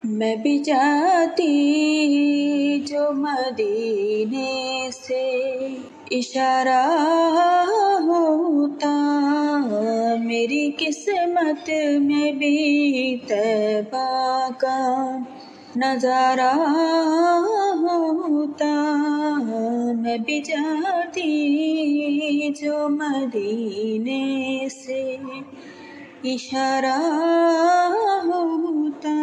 میں بھی جاتی جو مدینے سے اشارہ ہوتا، میری قسمت میں بھی طیبہ کا نظارہ ہوتا۔ میں بھی جاتی جو مدینے سے اشارہ ہوتا۔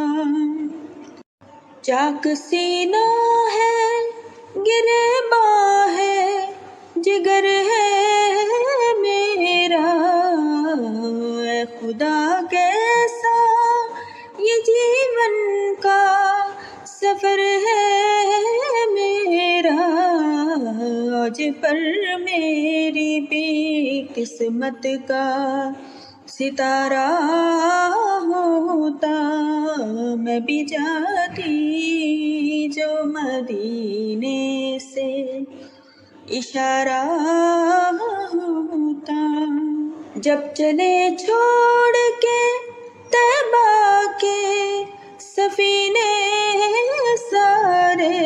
چاک سینہ ہے گریباں ہے جگر ہے میرا، اے خدا کیسا یہ جیون کا سفر ہے میرا، آج پر میری بھی قسمت کا ستارہ ہوتا۔ میں بھی جاتی جو مدینے سے اشارہ ہوتا۔ جب چلے چھوڑ کے طیبہ کے سفینے سارے،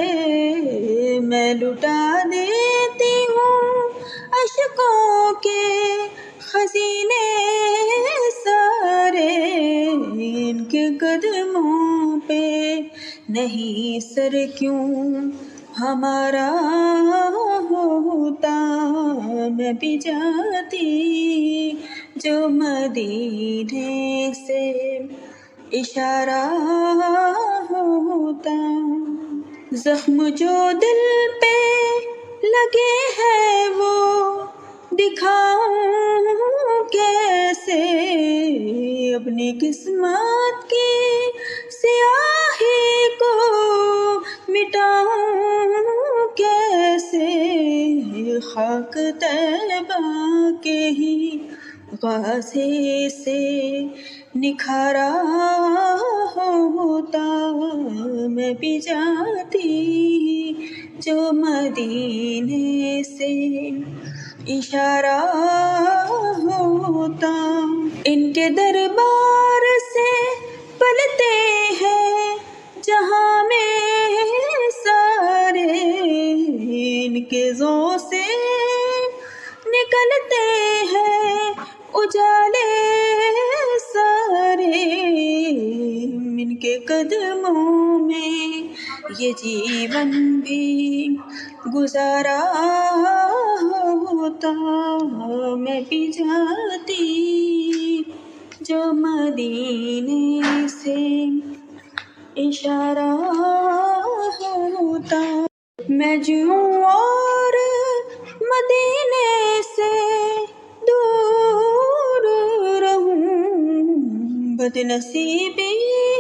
میں لٹا دیتی ہوں اشکوں کے خزینے سارے، ان کے قدموں پہ نہیں سر کیوں ہمارا ہوتا۔ میں بھی جاتی جو مدینے سے اشارہ ہوتا۔ زخم جو دل پہ لگے ہیں وہ دکھاؤں کیسے، اپنی قسمت کی سیاہی کو مٹاؤں کیسے، خاک طیبہ کے ہی غازے سے نکھارا ہوتا۔ میں بھی جاتی جو مدینے سے اشارہ ہوتا۔ ان کے دربار سے پلتے ہیں جہاں میں سارے، ان کے ذوق سے نکلتے ہیں اجالے سارے، ان کے قدموں میں یہ جیون بھی گزارا ہوتا۔ میں بھی جاتی جو مدینے سے اشارہ ہوتا۔ میں جوں اور مدینے سے دور رہوں، بد نصیبی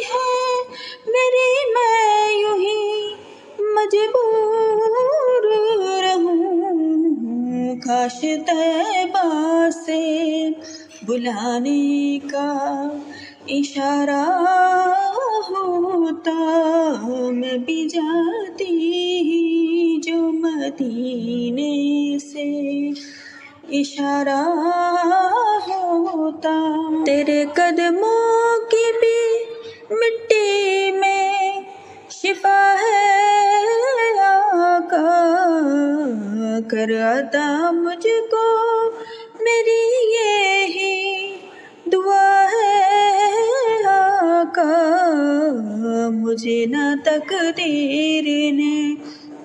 ہے میری میں یوں ہی مجبور رہوں، کاش طیبہ سے بلانے کا اشارہ ہوتا۔ میں بھی جاتی جو مدینے سے اشارہ ہوتا۔ تیرے قدموں کی بھی مٹی میں شفا ہے آقا، کر عطا مجھ کو میری یہی دعا ہے آقا، مجھے نہ تقدیر نے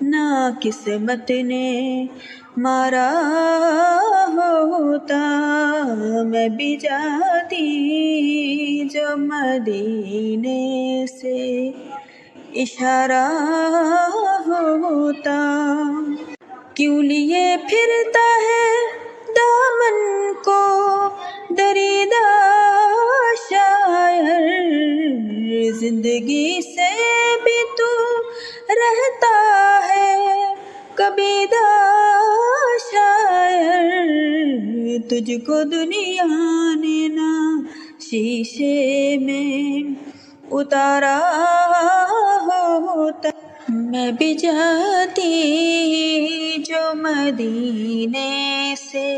نہ قسمت نے مارا ہوتا۔ میں بھی جاتی جو مدینے سے اشارہ ہوتا۔ کیوں لیے پھرتا ہے دامن کو دریدہ شاعر، زندگی سے بھی تو رہتا ہے کبیدہ شاعر، تجھ کو دنیا نے نہ شیشے میں اتارا ہوتا۔ میں بھی جاتی جو مدینے سے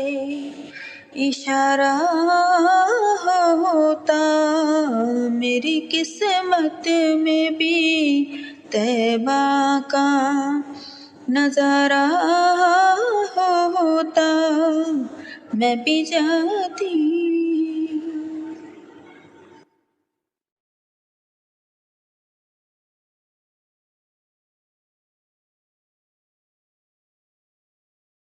اشارہ ہوتا، میری قسمت میں بھی طیبہ کا نظارہ ہوتا، میں بھی جاتی